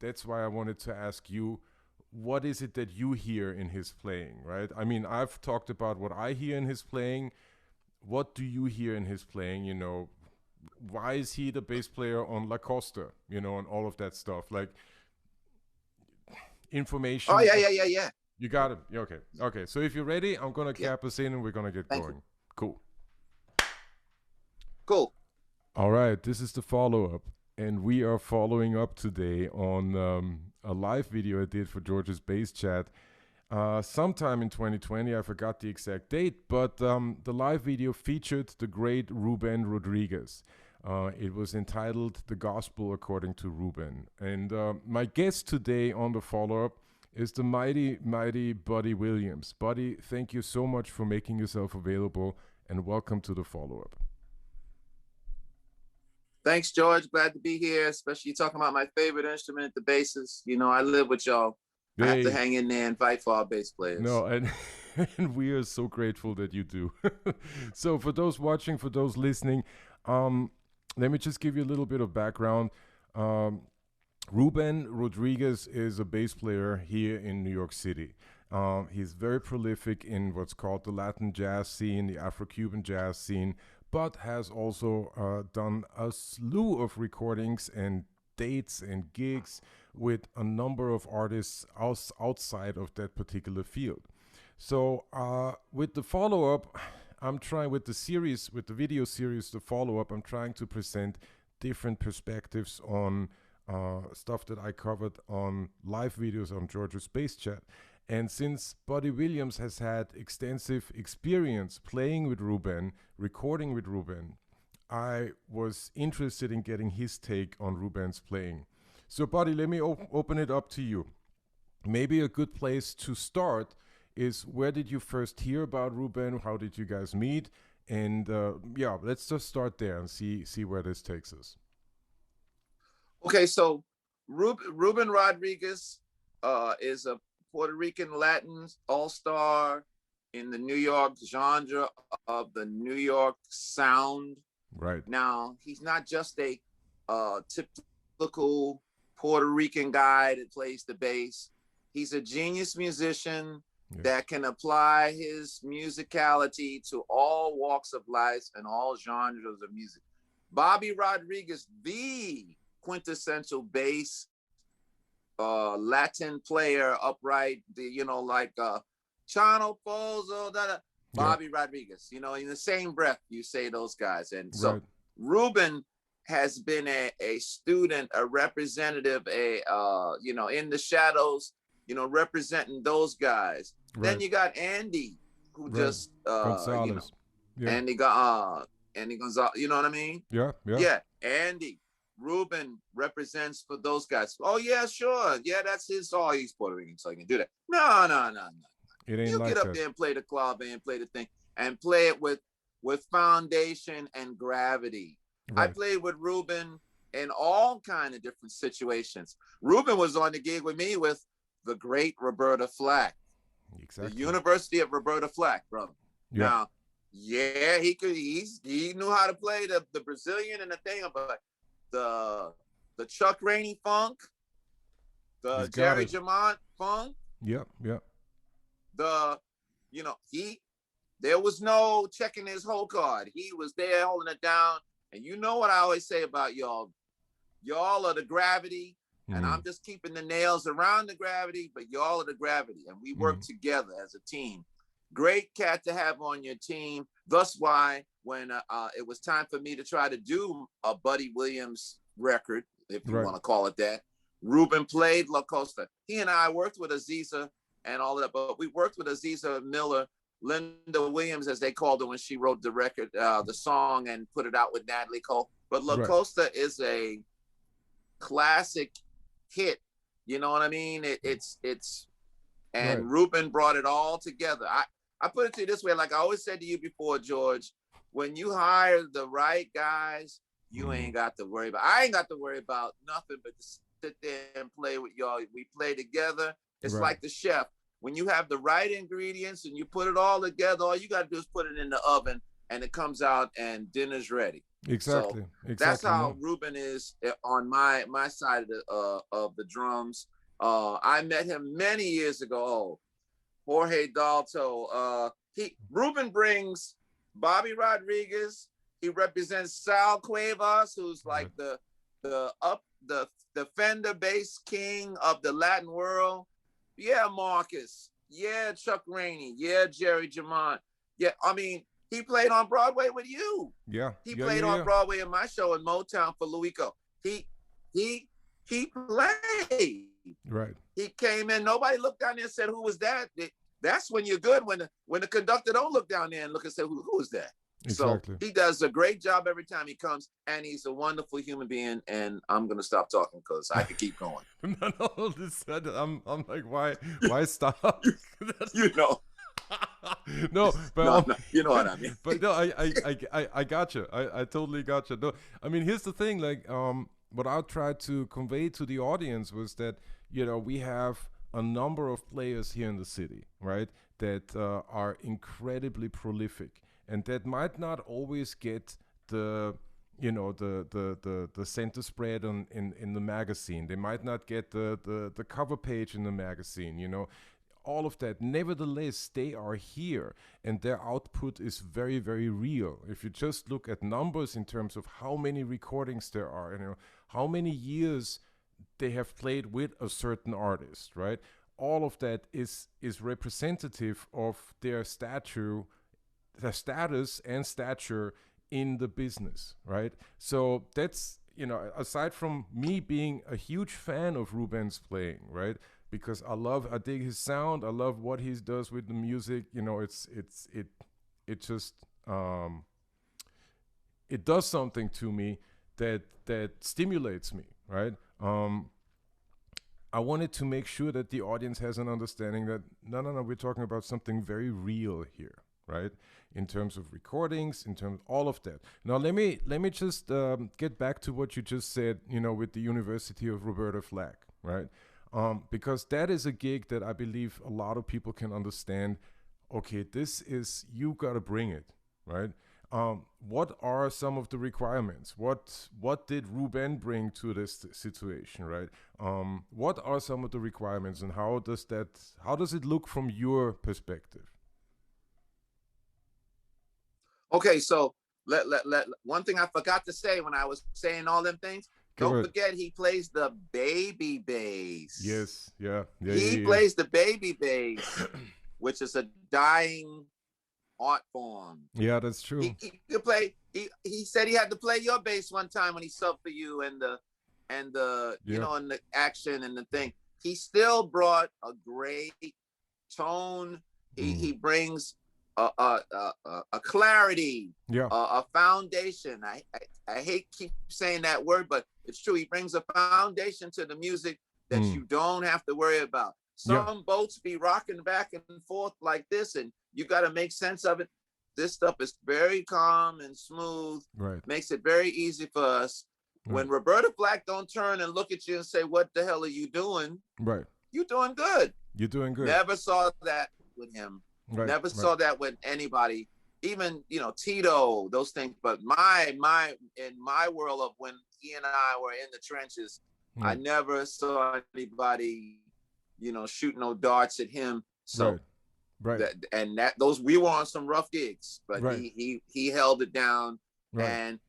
that's why I wanted to ask you, what is it that you hear in his playing, right? I mean, I've talked about what I hear in his playing. What do you hear in his playing? Why is he the bass player on La Costa, and all of that stuff? Like Oh information. yeah, yeah, yeah, yeah. You got it. Yeah, okay. Okay. So if you're ready, I'm going to Yeah. cap us in and we're going to get Thank you. going. Cool. Cool. All right. This is the follow up. And we are following up today on a live video I did for George's Bass Chat sometime in 2020. I forgot the exact date, but the live video featured the great Ruben Rodriguez. It was entitled The Gospel According to Ruben. And my guest today on the follow up is the mighty, mighty Buddy Williams. Buddy, thank you so much for making yourself available and welcome to the follow up. Thanks, George. Glad to be here, especially talking about my favorite instrument, the basses. You know, I live with y'all. I have to Hey, hang in there and fight for our bass players. no, and and we are so grateful that you do. So for those watching, for those listening, um, let me just give you a little bit of background. Um, Ruben Rodriguez is a bass player here in New York City. He's very prolific in what's called the Latin jazz scene, the Afro-Cuban jazz scene, but has also done a slew of recordings and dates and gigs with a number of artists outside of that particular field. So with the follow up, I'm trying with the series, with the video series, the follow up, I'm trying to present different perspectives on stuff that I covered on live videos on George's Space Chat. And since Buddy Williams has had extensive experience playing with Ruben, recording with Ruben, I was interested in getting his take on Ruben's playing. So, Buddy, let me open it up to you. Maybe a good place to start is where did you first hear about Ruben? How did you guys meet? And yeah, let's just start there and see where this takes us. Okay, so Ruben Rodriguez is a Puerto Rican Latin all-star in the New York genre of the New York sound. Right. Now, he's not just a typical Puerto Rican guy that plays the bass. He's a genius musician Yes. that can apply his musicality to all walks of life and all genres of music. Bobby Rodriguez, the quintessential bass Latin player, upright, like Chano Pozo, Yeah. Bobby Rodriguez. In the same breath, you say those guys. And so Right. Ruben has been a student, a representative, in the shadows, representing those guys. Then Right. you got Andy, who Right. just, Gonzalez. Yeah. Andy Gonzalez, you know what I mean? Yeah. Yeah. Yeah, Andy. Ruben represents for those guys. Oh yeah, sure. Yeah, that's his. Oh, he's Puerto Rican, so he can do that. No, no, no, no. It ain't You get like up that. there and play the club and play the thing and play it with foundation and gravity. I Right. played with Ruben in all kind of different situations. Ruben was on the gig with me with the great Roberta Flack, the Exactly. University of Roberta Flack, brother. Yeah. Now, yeah, he knew how to play the Brazilian and the thing, but the Chuck Rainey funk, He's the got Jerry it. Jamont funk, Yeah. Yeah. the he there was no checking his whole card. He was there holding it down. And you know what I always say about y'all? Y'all are the gravity, and Mm-hmm. I'm just keeping the nails around the gravity, but y'all are the gravity, and we work Mm-hmm. together as a team. Great cat to have on your team. Thus why when it was time for me to try to do a Buddy Williams record, if you Right. want to call it that, Ruben played La Costa. He and I worked with Aziza and all of that, but we worked with Aziza Miller, Linda Williams, as they called her when she wrote the record, the song, and put it out with Natalie Cole. But La Right. Costa is a classic hit. You know what I mean? And Right. Ruben brought it all together. I put it to you this way, like I always said to you before, George, when you hire the right guys, you Mm-hmm. ain't got to worry about. I ain't got to worry about nothing but to sit there and play with y'all. We play together. It's Right. like the chef. When you have the right ingredients and you put it all together, all you got to do is put it in the oven and it comes out and dinner's ready. So Exactly. that's Exactly. how No. Ruben is on my side of the drums. I met him many years ago. Oh, Jorge Dalto. He Ruben brings Bobby Rodriguez. He represents Sal Cuevas, who's like Right. the Fender bass king of the Latin world. Yeah, Marcus. Yeah, Chuck Rainey. Yeah, Jerry Jamont. Yeah, I mean, he played on Broadway with you. Yeah. He Yeah. played Yeah. on Yeah. Broadway in my show in Motown for Luico. He he he played. Right. He came in. Nobody looked down there and said, "Who was that?" That's when you're good. When the conductor don't look down there and look and say, "Who is that?" So Exactly. he does a great job every time he comes, and he's a wonderful human being. And I'm gonna stop talking because I could keep going. No, no, I'm like, why stop? You know, No, but no, no, you know what I mean. but no, I gotcha. I totally gotcha. No, I mean, here's the thing. Like, what I tried to convey to the audience was that we have a number of players here in the city, right? That are incredibly prolific, and that might not always get the the center spread in the magazine. They might not get the cover page in the magazine, all of that. Nevertheless, they are here and their output is very, very real. If you just look at numbers in terms of how many recordings there are, how many years they have played with a certain artist, right? All of that is representative of their status and stature in the business, right? So that's, aside from me being a huge fan of Ruben's playing, right? Because I dig his sound, I love what he does with the music. It just it does something to me that stimulates me, right? I wanted to make sure that the audience has an understanding that no, we're talking about something very real here, right? In terms of recordings, in terms of all of that. Now let me just get back to what you just said, with the University of Roberta Flack, right? Because that is a gig that I believe a lot of people can understand. Okay, this is, you gotta bring it, right? What are some of the requirements? What did Ruben bring to this situation, right? What are some of the requirements, and how does it look from your perspective? Okay, so let one thing I forgot to say when I was saying all them things. Go Don't ahead. forget he plays the baby bass. Yes, yeah, yeah, He yeah, plays the baby bass, which is a dying art form. yeah. Yeah, that's true. He could play. He said he had to play your bass one time when he subbed for you and the Yeah. and the action and the thing. He still brought a great tone. Mm. He brings a clarity, Yeah. a foundation. I hate keep saying that word, but it's true. He brings a foundation to the music that Mm. you don't have to worry about. Yeah. Some boats be rocking back and forth like this, and you got to make sense of it. This stuff is very calm and smooth, Right. makes it very easy for us. Right. When Roberta Flack don't turn and look at you and say, "What the hell are you doing?" Right. You doing good. You're doing good. Never saw that with him. Right. Never Right. saw that with anybody. Even Tito, those things. But my in my world of when he and I were in the trenches, I Right. never saw anybody, shoot no darts at him. Right. So Right. that those we were on some rough gigs, but Right. he held it down Right. and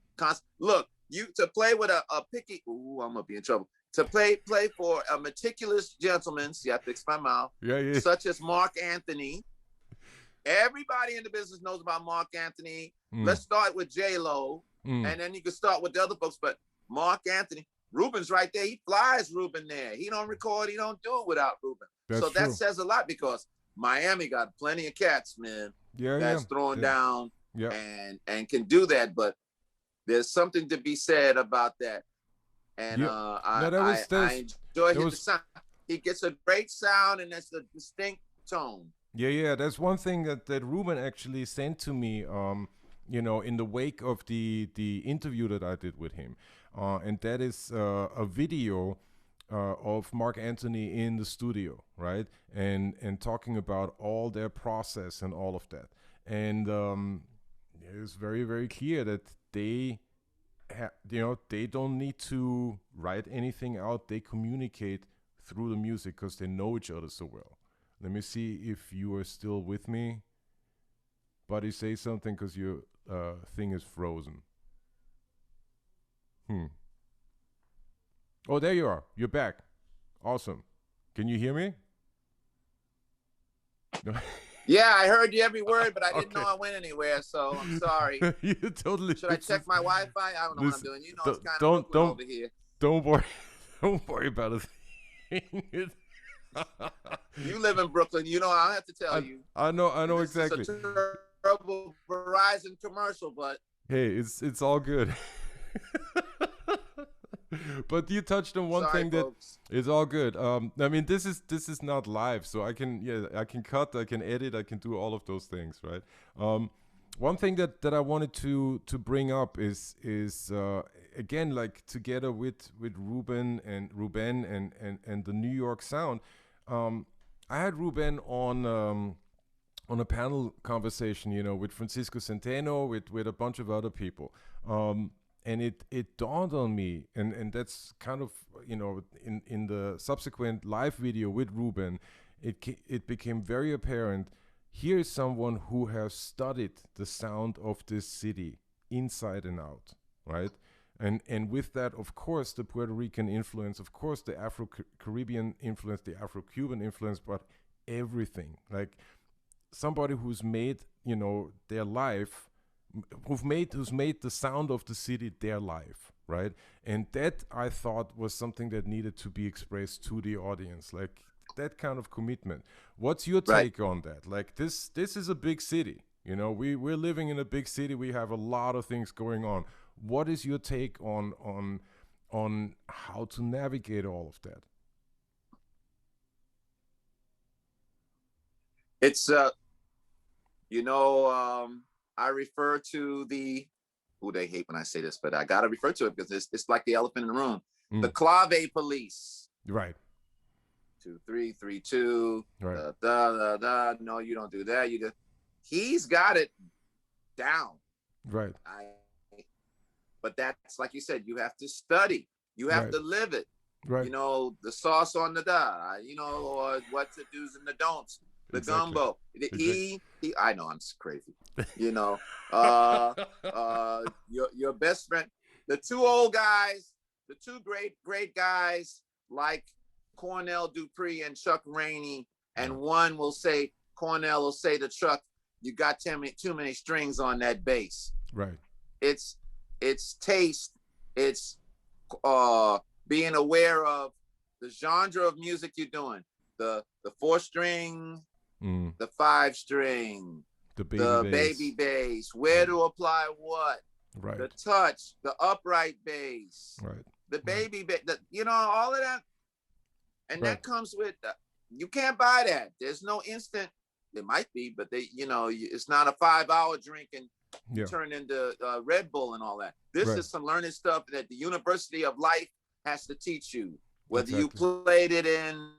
look, you to play with a picky. Ooh, I'm gonna be in trouble. To play for a meticulous gentleman, see, I fixed my mouth, Yeah. Yeah. such as Mark Anthony. Everybody in the business knows about Mark Anthony. Mm. Let's start with J Lo, Mm. and then you can start with the other folks. But Mark Anthony, Ruben's right there. He flies Ruben there. He don't record. He don't do it without Ruben. That's So that true. says a lot because Miami got plenty of cats, man, Yeah. Yeah. that's throwing Yeah. down Yeah. and can do that. But there's something to be said about that. And Yeah. I, No, that I was I enjoy that his was sound. He gets a great sound and it's a distinct tone. yeah, yeah. That's one thing that Ruben actually sent to me. In the wake of the interview that I did with him, and that is a video of Mark Anthony in the studio, right? And talking about all their process and all of that. And it is very, very clear that they they don't need to write anything out. They communicate through the music because they know each other so well. Let me see if you are still with me. Buddy, say something because your thing is frozen. Hmm. Oh, there you are. You're back. Awesome. Can you hear me? No. Yeah, I heard you every word, but I didn't know Okay. I went anywhere, so I'm sorry. You totally. Should I check my Wi-Fi? I don't know what I'm Listen, doing. You know, it's kind of don't Brooklyn don't over here. don't worry. Don't worry about a thing. You live in Brooklyn. You know, I don't have to tell you. I know And this exactly. is a terrible Verizon commercial, but Hey, it's all good. But you touched on one sorry, thing that folks. is all good. I mean, this is not live, so I can cut, I can edit, I can do all of those things, right? One thing that I wanted to bring up is again, like, together with Ruben and the New York sound. I had Ruben on a panel conversation, with Francisco Centeno, with a bunch of other people. And it dawned on me, and that's kind of, in the subsequent live video with Ruben, it became very apparent. Here is someone who has studied the sound of this city inside and out, right? And with that, of course, the Puerto Rican influence, of course, the Afro-Caribbean influence, the Afro-Cuban influence, but everything. Like, somebody who's made, their life, who's made the sound of the city their life, right? And that, I thought, was something that needed to be expressed to the audience, like that kind of commitment. What's your Right. take on that? Like, this is a big city. We're living in a big city. We have a lot of things going on. What is your take on how to navigate all of that? It's I refer to they hate when I say this, but I gotta refer to it because it's like the elephant in the room. The clave police. Right. 2 3 3 2. Right. No, you don't do that. He's got it down. Right. But that's, like you said, you have to study. You have to live it. Right. The sauce on the or what the do's and the don'ts. The gumbo. He I know I'm crazy. Your best friend, the two old guys, the two great guys like Cornell Dupree and Chuck Rainey, and one will say, Cornell will say to Chuck, you got too many strings on that bass. Right. It's taste. It's being aware of the genre of music you're doing. The 4-string, the 5-string, the baby bass, where to apply what, right, the touch, the upright bass, right, the baby bass, all of that. And that comes with, you can't buy that. There's no instant. There might be, but it's not a 5-hour drink and you turn into Red Bull and all that. This is some learning stuff that the University of Life has to teach you. Whether you played it in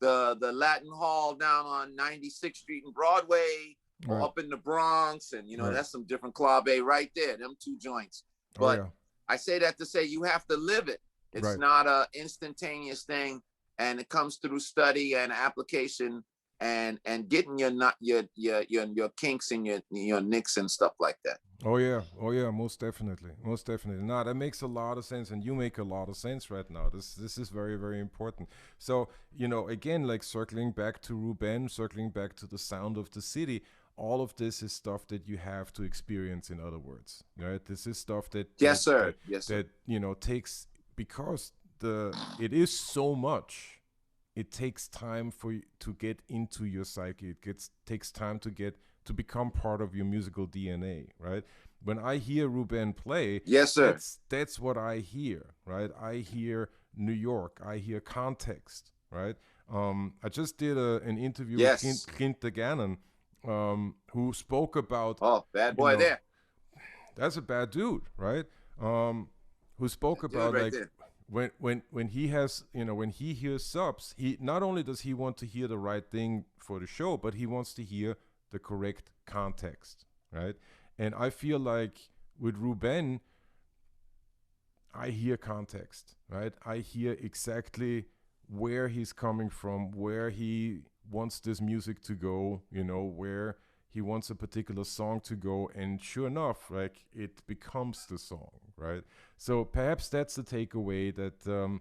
the Latin Hall down on 96th Street and Broadway, or up in the Bronx, and that's some different clave right there, them two joints. But I say that to say you have to live it. It's not a instantaneous thing, and it comes through study and application and getting your kinks and your nicks and stuff like that. Oh yeah, most definitely. No, that makes a lot of sense, and you make a lot of sense right now. This is very, very important. So, again, like, circling back to Ruben, circling back to the sound of the city, all of this is stuff that you have to experience, in other words, right? This is stuff that yes sir, takes, because it is so much. It takes time for you to get into your psyche. Takes time to become part of your musical DNA, right? When I hear Ruben play, yes sir, that's what I hear, right? I hear New York. I hear context, right? I just did an interview with Clint DeGannon, who spoke about, bad boy there. That's a bad dude, right? Who spoke about, right like, there. When he has, when he hears subs, he not only does he want to hear the right thing for the show, but he wants to hear the correct context, right? And I feel like with Ruben, I hear context, right? I hear exactly where he's coming from, where he wants this music to go, where he wants a particular song to go, and sure enough, like it becomes the song, right? So perhaps that's the takeaway that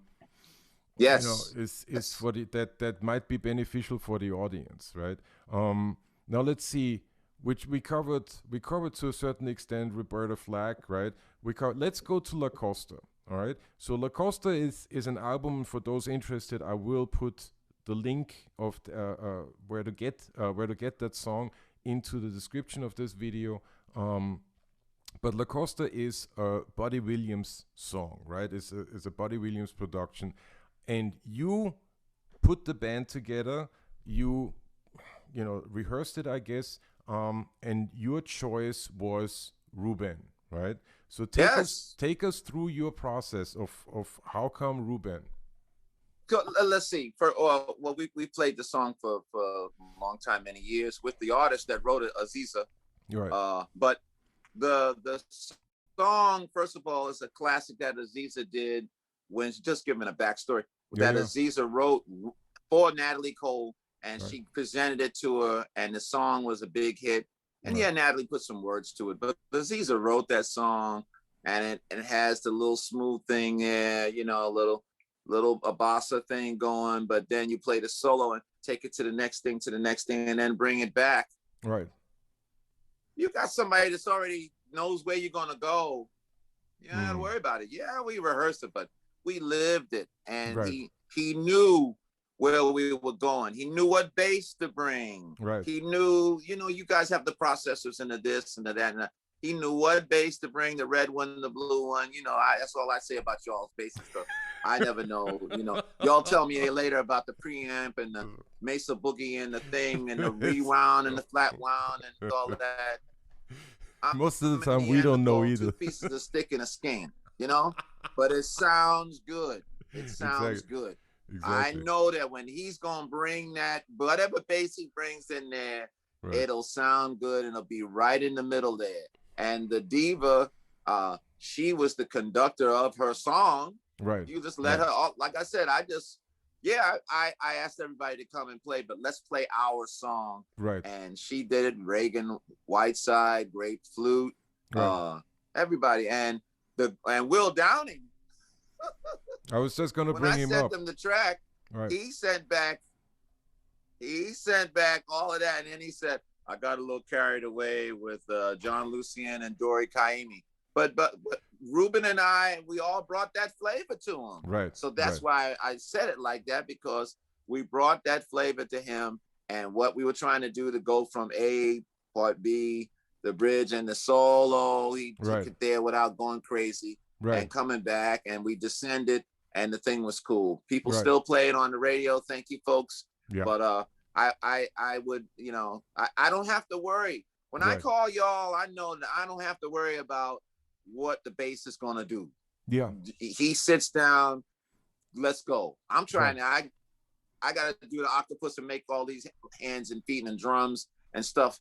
Yes. is Yes. for that might be beneficial for the audience, right? Now let's see, which we covered to a certain extent Roberta Flack, right? Let's go to La Costa. All right. So La Costa is an album. For those interested, I will put the link of where to get that song into the description of this video. But La Costa is a Buddy Williams song, right? It's a Buddy Williams production, and you put the band together. You rehearsed it, I guess, and your choice was Ruben, right? So take us Yes. take us through your process of how come Ruben. Let's see. Well, we played the song for a long time, many years, with the artist that wrote it, Aziza. You're right. But the song, first of all, is a classic that Aziza did when, just giving a backstory, Yeah, that yeah. Aziza wrote for Natalie Cole, and Right, she presented it to her, and the song was a big hit. And right, yeah, Natalie put some words to it, but Aziza wrote that song, and it has the little smooth thing there, a little a bossa thing going, but then you play the solo and take it to the next thing, and then bring it back. right. You got somebody that's already knows where you're gonna go. You don't have to Mm, worry about it. Yeah, we rehearsed it, but we lived it, and right, he knew where we were going. He knew what bass to bring. right. He knew, you guys have the processors and the this and the that. And he knew what bass to bring, the red one, the blue one. That's all I say about y'all's bass stuff. I never know. Y'all tell me later about the preamp and the Mesa Boogie and the thing and the rewound and the flat wound and all of that. I'm Most of the a time, we don't know Neanderthal, two either. pieces of stick and a scan, but it sounds good. It sounds Exactly, good. I exactly. know that when he's going to bring that, whatever bass he brings in there, Right, it'll sound good and it'll be right in the middle there. And the diva, she was the conductor of her song. right, You just let right, her off. Like I said, yeah, I asked everybody to come and play, but let's play our song. right, And she did it. Reagan Whiteside, great flute, right. everybody, and Will Downing. I was just gonna When bring I him sent up. him the track, Right. he sent back all of that, and then he said, I got a little carried away with John Lucien and Dori Kaimi. But Ruben and we all brought that flavor to him. Right, So right, that's why I said it like that, because we brought that flavor to him, and what we were trying to do to go from A, part B, the bridge and the solo, he took right, it there without going crazy right, and coming back, and we descended, and the thing was cool. People right. still play it on the radio. Thank you, folks. Yeah, But I would, I don't have to worry. When I right. call y'all, I know that I don't have to worry about what the bass is gonna do. Yeah, He sits down, let's go. I'm right, trying to I gotta do the octopus and make all these hands and feet and drums and stuff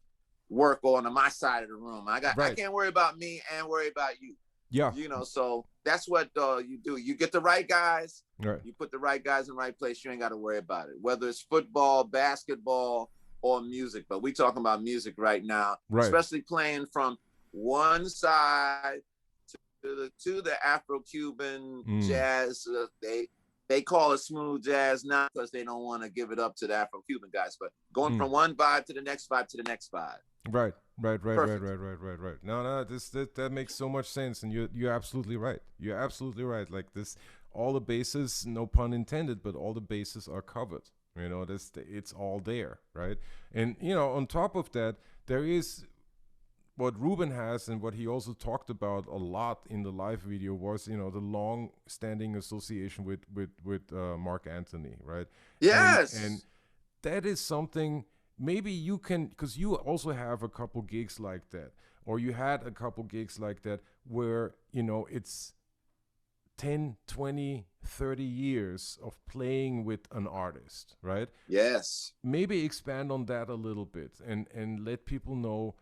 work on my side of the room. I right. can't worry about me and worry about you. Yeah, So that's what you do. You get the right guys, right, you put the right guys in the right place, you ain't got to worry about it, whether it's football, basketball, or music. But we talking about music right now, right. especially playing from one side to the Afro-Cuban Mm, jazz. They call it smooth jazz now because they don't want to give it up to the Afro-Cuban guys, but going mm. from one vibe to the next vibe to the next vibe. Right, right, right, right, Perfect. right, right, right, right. No, no, that makes so much sense, and you're absolutely right. You're absolutely right. Like this, all the bases, no pun intended, but all the bases are covered. It's all there, right? And on top of that, there is what Ruben has, and what he also talked about a lot in the live video was, the long-standing association with Mark Anthony, right? And Yes. that is something maybe you can, because you also have a couple gigs like that, or you had a couple gigs like that where it's 10, 20, 30 years of playing with an artist, right? Yes. Maybe expand on that a little bit and let people know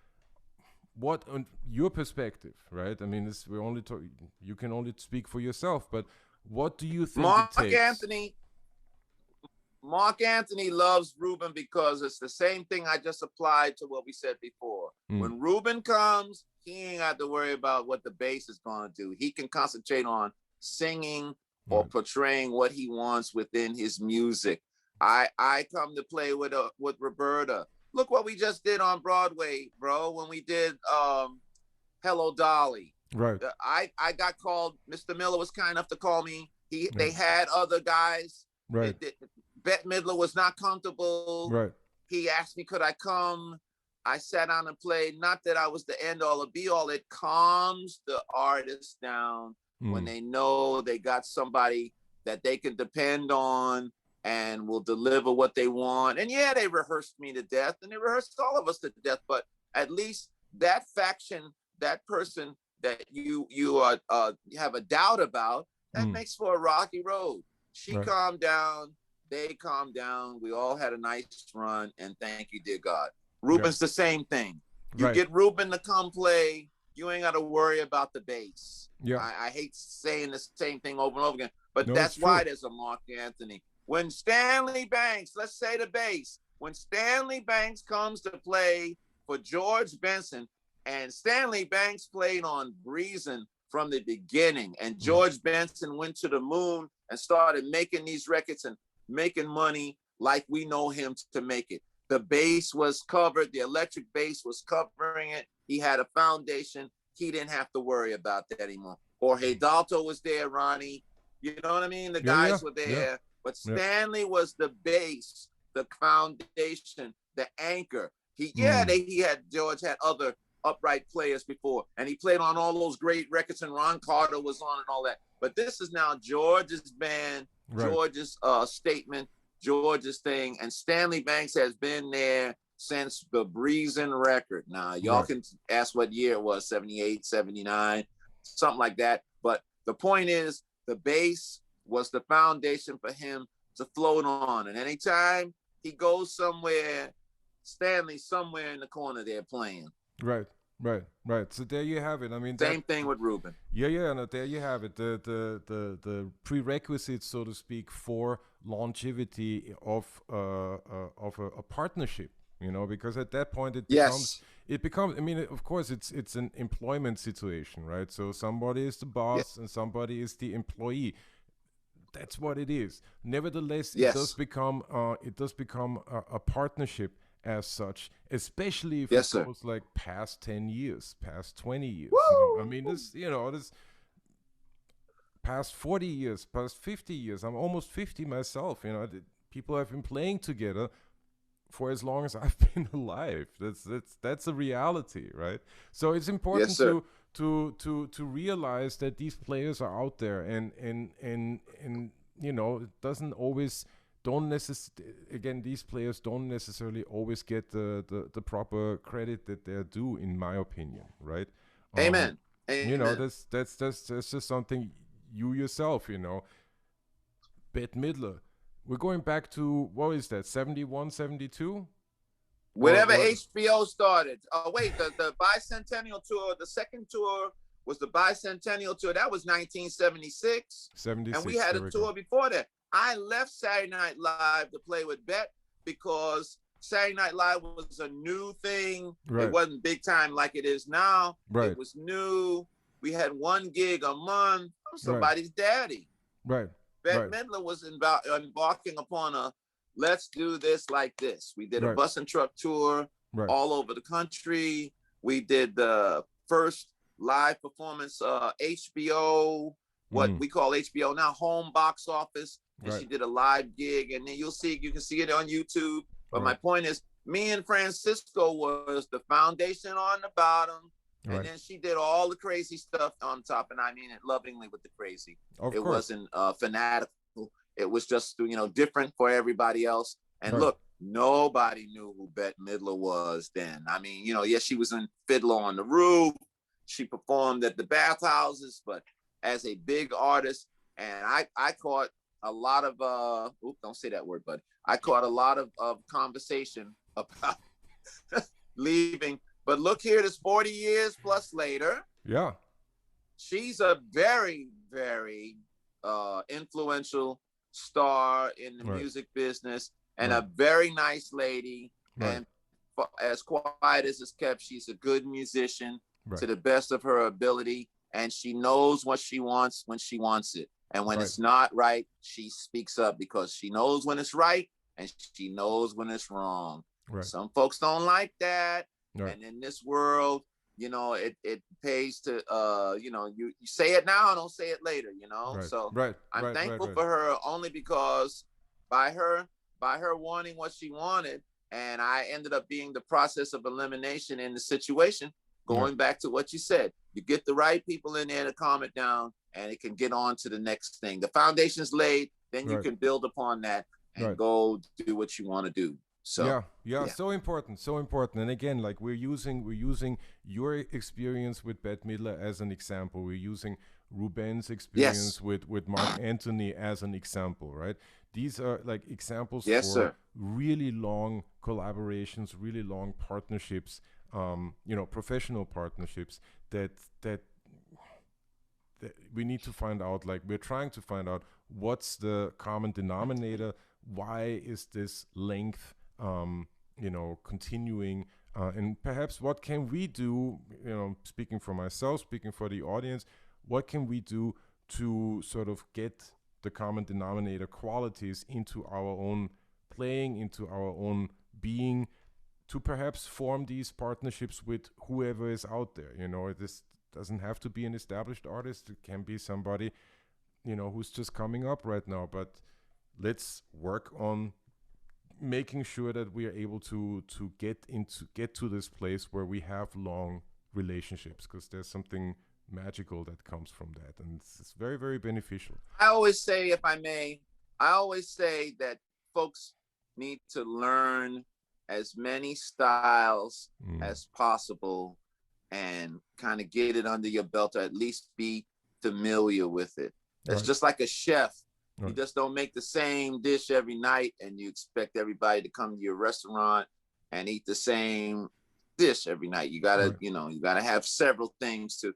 what on your perspective, right? I mean, we only talk, you can only speak for yourself, but what do you think it Mark takes? Anthony, Mark Anthony loves Ruben because it's the same thing I just applied to what we said before. Mm, When Ruben comes, he ain't got to worry about what the bass is going to do. He can concentrate on singing or right, portraying what he wants within his music. I come to play with Roberta. Look what we just did on Broadway, bro. When we did Hello Dolly. right, I got called. Mr. Miller was kind enough to call me. yeah, They had other guys. right, Bette Midler was not comfortable. right, He asked me, could I come? I sat down and played. Not that I was the end all or be all. It calms the artist down when mm, they know they got somebody that they can depend on and will deliver what they want. And yeah, they rehearsed me to death, and they rehearsed all of us to death. But at least that faction, that person that you have a doubt about, that mm, makes for a rocky road. She right, calmed down. They calmed down. We all had a nice run, and thank you, dear God. yeah, Ruben's the same thing. You right, get Ruben to come play, you ain't got to worry about the bass. yeah. I hate saying the same thing over and over again, but No, it's that's why true. there's a Mark Anthony. When Stanley Banks, let's say the bass, when Stanley Banks comes to play for George Benson, and Stanley Banks played on Breezin' from the beginning, and Mm, George Benson went to the moon and started making these records and making money like we know him to make it. The bass was covered, the electric bass was covering it. He had a foundation. He didn't have to worry about that anymore. Jorge Dalto was there, Ronnie. You know what I mean? The yeah, yeah, guys were yeah, there. But yeah. Stanley was the base, the foundation, the anchor. Mm, He had George had other upright players before, and he played on all those great records, and Ron Carter was on and all that. But this is now George's band, right, George's statement, George's thing, and Stanley Banks has been there since the Breezin' record. Now, y'all right, can ask what year it was, 78, 79, something like that. But the point is, the bass was the foundation for him to float on. And anytime he goes somewhere, Stanley's somewhere in the corner there playing. right, right, right. So there you have it. I mean that. Same thing with Ruben. Yeah, yeah. No, there you have it. The prerequisites, so to speak, for longevity of a partnership. You know, because at that point Yes. it becomes. I mean, of course, it's an employment situation, right? So somebody is the boss and somebody is the employee. That's what it is. Nevertheless, Yes. it does become a partnership as such, especially if Yes, it sir. goes like past 10 years, past 20 years. You know, I mean, Woo! this past 40 years, past 50 years. I'm almost 50 myself. You know, people have been playing together for as long as I've been alive. That's a reality, right? So it's Yes, important sir. to realize that these players are out there, and you know, it doesn't always don't necessarily, again, these players don't necessarily always get the proper credit that they're due, in my opinion, right? um Amen. you know, Amen. that's just something you yourself, you know. Bette Midler, we're going back to, what is that, 71, 72, Whenever or HBO started. Oh, wait, the bicentennial tour, the second tour was the bicentennial tour. That was 1976. And we 76, had there a we go. tour before that. I left Saturday Night Live to play with Bette because Saturday Night Live was a new thing. It Right, wasn't big time like it is now. It right, was new. We had one gig a month. I'm right, somebody's daddy. right, Bette right, Midler was embarking upon a let's do this like this. We did a right, bus and truck tour right, all over the country. We did the first live performance, HBO, what mm, we call HBO now, home box office. And right, she did a live gig, and then you can see it on YouTube. But my right, point is, me and Francisco was the foundation on the bottom, and right. then she did all the crazy stuff on top, and I mean it lovingly with the crazy. Of It course. wasn't fanatical. It was just different for everybody else. And Right, look, nobody knew who Bette Midler was then. I mean, yes, she was in Fiddler on the Roof. She performed at the bathhouses, but as a big artist, and I caught a lot of don't say that word, buddy. I caught a lot of conversation about leaving But look here, this 40 years plus later, Yeah. she's a very, very influential star in the Right. music business and Right. a very nice lady. Right. And as quiet as it's kept, she's a good musician Right. to the best of her ability. And she knows what she wants when she wants it. And when Right. it's not right, she speaks up because she knows when it's right and she knows when it's wrong. Right. Some folks don't like that. Right. And in this world, it pays to you say it now, don't say it later, Right. so Right. I'm Right. Right. thankful Right. for her only because by her wanting what she wanted, and I ended up being the process of elimination in the situation. Going back to what you said, you get the right people in there to calm it down and it can get on to the next thing. The foundation's laid, then you can build upon that and go do what you want to do. So yeah, so important, so important. And again, like we're using your experience with Bette Midler as an example. We're using Ruben's experience yes, with Mark Anthony as an example, right? These are like examples yes, for sir. really long collaborations, really long partnerships, professional partnerships that that we need to find out. Like we're trying to find out what's the common denominator. Why is this length continuing, and perhaps what can we do, speaking for myself, speaking for the audience, what can we do to sort of get the common denominator qualities into our own playing, into our own being, to perhaps form these partnerships with whoever is out there. This doesn't have to be an established artist. It can be somebody, who's just coming up right now, but let's work on making sure that we are able to get to this place where we have long relationships, because there's something magical that comes from that, and it's very, very beneficial. I always say, if I may, I always say that folks need to learn as many styles as possible and kind of get it under your belt, or at least be familiar with it. It's just like a chef. You just don't make the same dish every night and you expect everybody to come to your restaurant and eat the same dish every night. You gotta, you gotta have several things to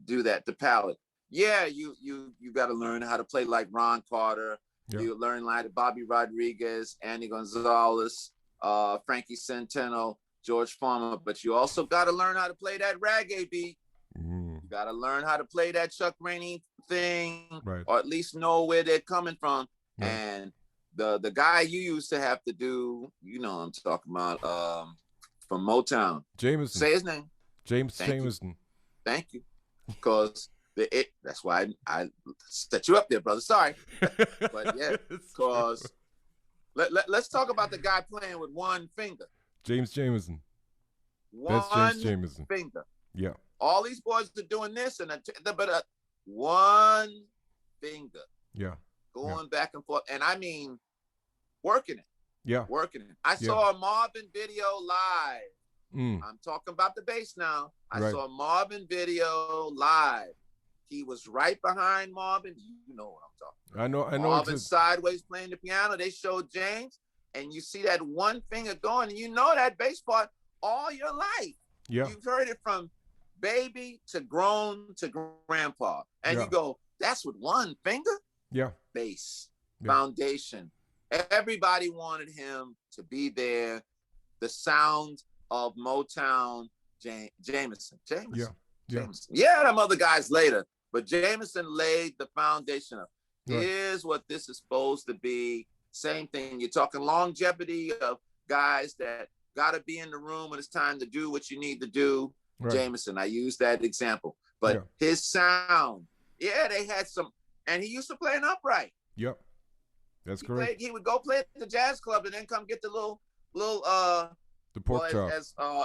do that. The palate. Yeah, you gotta learn how to play like Ron Carter. You learn like Bobby Rodriguez, Andy Gonzalez, Frankie Centeno, George Farmer, but you also gotta learn how to play that reggae beat. You gotta learn how to play that Chuck Rainey thing, or at least know where they're coming from. And the guy you used to have to do, I'm talking about, from Motown. Jameson. Say his name. Jameson. Thank you. Because that's why I set you up there, brother. Sorry. But yeah, because let's talk about the guy playing with one finger. James Jameson. That's James Jameson. Finger. Yeah. All these boys are doing this, but one finger. Yeah. Going back and forth. And I mean, working it. Yeah. Working it. I saw a Marvin video live. I'm talking about the bass now. I saw a Marvin video live. He was right behind Marvin. You know what I'm talking about. I know. Marvin sideways playing the piano. They showed James, and you see that one finger going, and you know that bass part all your life. Yeah. You've heard it from baby to grown to grandpa. And you go, that's with one finger? Yeah. Bass. Foundation. Everybody wanted him to be there. The sound of Motown, Jameson. Yeah, them other guys later. But Jameson laid the foundation up. Here's what this is supposed to be. Same thing. You're talking longevity of guys that got to be in the room when it's time to do what you need to do. Jameson, I use that example. But his sound, they had some, and he used to play an upright. Yep. That's correct. He would go play at the jazz club and then come get the little the pork chop.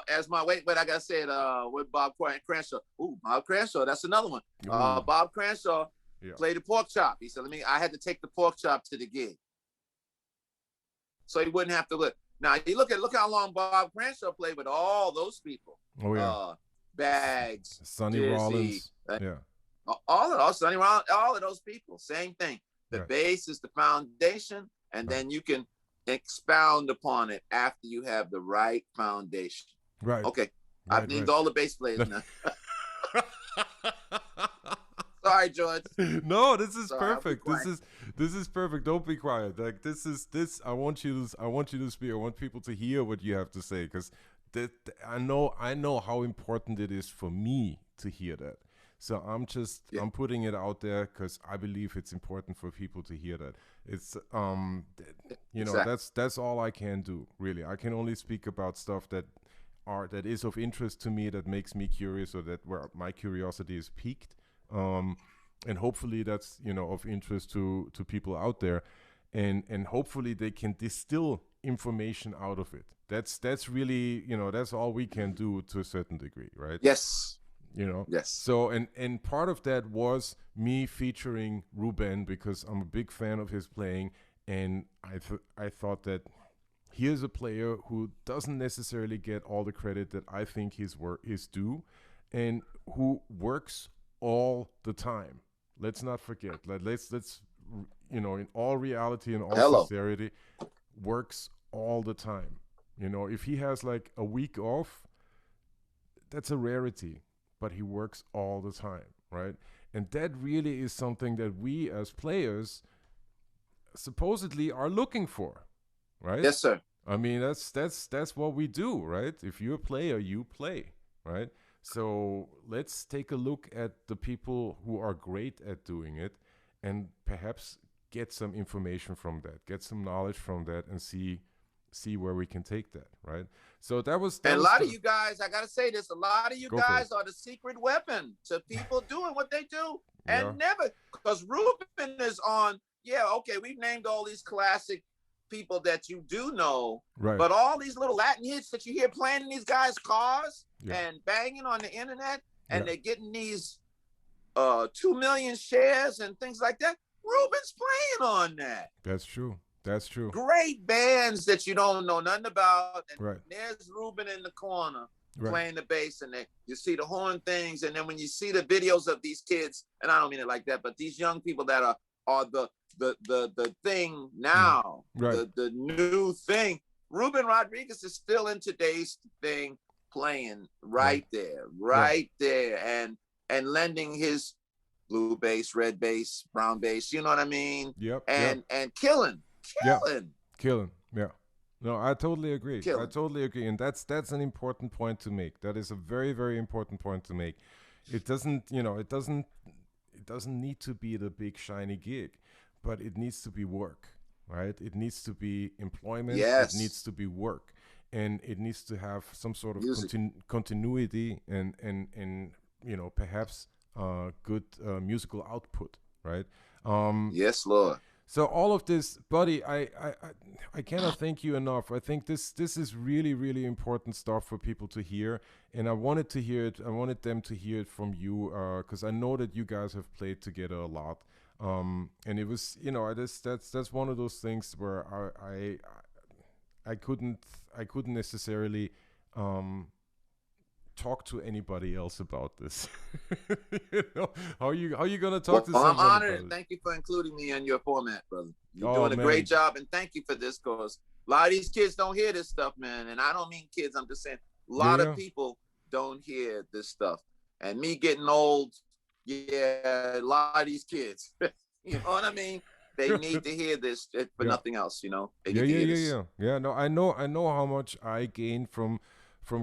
As my but I gotta say it with Bob Cranshaw. Ooh, Bob Cranshaw, that's another one. Bob Cranshaw played the pork chop. He said, I had to take the pork chop to the gig. So he wouldn't have to look. Now you look how long Bob Cranshaw played with all those people. Oh yeah. Bags, Sonny Dizzy, Rollins. all Sonny Rollins, all of those people. Same thing. The base is the foundation, and then you can expound upon it after you have the right foundation. Right. Okay. I've Right, named right. all the bass players now. Sorry, George. No, this is Sorry, I'll be perfect. quiet. This is perfect. Don't be quiet. Like this. I want you to speak. I want people to hear what you have to say because that I know how important it is for me to hear that. So Yeah, I'm putting it out there because I believe it's important for people to hear that. It's you know exactly. that's all I can do really. I can only speak about stuff that is of interest to me, that makes me curious, or that where my curiosity is piqued. Um, and hopefully that's of interest to people out there, and hopefully they can distill information out of it. That's really that's all we can do to a certain degree, right? Yes, you know yes. so and part of that was me featuring Ruben because I'm a big fan of his playing, and I thought that here's a player who doesn't necessarily get all the credit that I think his work is due, and who works all the time. Let's not forget. Let's in all reality and all Hello. sincerity, works all the time. If he has like a week off, that's a rarity, but he works all the time, right? And that really is something that we as players supposedly are looking for, right? Yes, sir. I mean, that's what we do, right? If you're a player, you play, right? So let's take a look at the people who are great at doing it, and perhaps get some information from that, get some knowledge from that, and see where we can take that, right? So that And a was lot of the you guys, I gotta say this, a lot of you go for it. guys are the secret weapon to people doing what they do. Yeah, And never, because Ruben is on, yeah, okay, we've named all these classic people that you do know, right. but all these little Latin hits that you hear playing in these guys' cars Yeah, and banging on the internet, yeah, and they're getting these 2 million shares and things like that. Ruben's playing on that. that's true. That's true. Great bands that you don't know nothing about, and Right, there's Ruben in the corner right. playing the bass, and then you see the horn things, and then when you see the videos of these kids, and I don't mean it like that, but these young people that are the thing Mm. now, Right. the new thing. Ruben Rodriguez is still in today's thing, playing Right. Right. right there, and lending his blue bass, red bass, brown bass, you know what I mean, Yep. Yep. and killing, Yeah. killing, Killing. Yeah. No, I totally agree. I killing. totally agree, and that's an important point to make. That is a very very important point to make. It doesn't, it doesn't need to be the big shiny gig, but it needs to be work, right? It needs to be employment. It Yes, needs to be work, and it needs to have some sort of music. continuity, and perhaps good musical output, right? Um, Yes, Lord. so all of this, buddy, I cannot thank you enough. I think this is really really important stuff for people to hear, and I wanted to hear it. I wanted them to hear it from you, because I know that you guys have played together a lot. And it was, that's one of those things where I couldn't necessarily talk to anybody else about this. How you gonna talk Well, to I'm someone honored about and it? thank you for including me in your format, brother. You're Oh doing a great man, job, and thank you for this, because a lot of these kids don't hear this stuff, man. And I don't mean kids, I'm just saying a yeah, lot of yeah. people don't hear this stuff. And me getting old, yeah, a lot of these kids, you know what I mean? They need to hear this for Yeah. nothing else, you know? They Yeah, need to yeah, hear yeah, this. yeah. Yeah, no, I know how much I gain from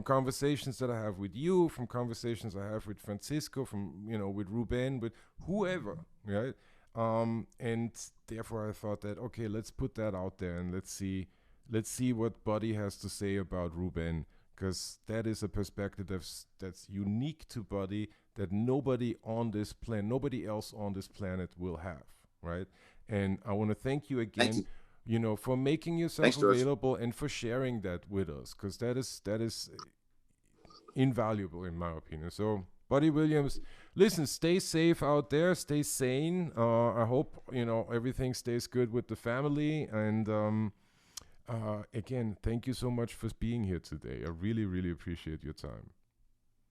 conversations that I have with you, from conversations I have with Francisco, from with Ruben, with whoever, right? And therefore I thought that okay, let's put that out there and let's see what Buddy has to say about Ruben, because that is a perspective that's unique to Buddy, that nobody else on this planet will have, right? And I want to thank you Thank again, you. for making yourself Thanks, George. available and for sharing that with us, because that is invaluable in my opinion. So, Buddy Williams, listen, stay safe out there, stay sane. I hope everything stays good with the family, and again, thank you so much for being here today. I really, really appreciate your time.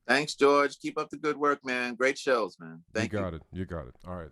Thanks, George. Keep up the good work, man. Great shows, man. You Thank you. got it. You got it. All right.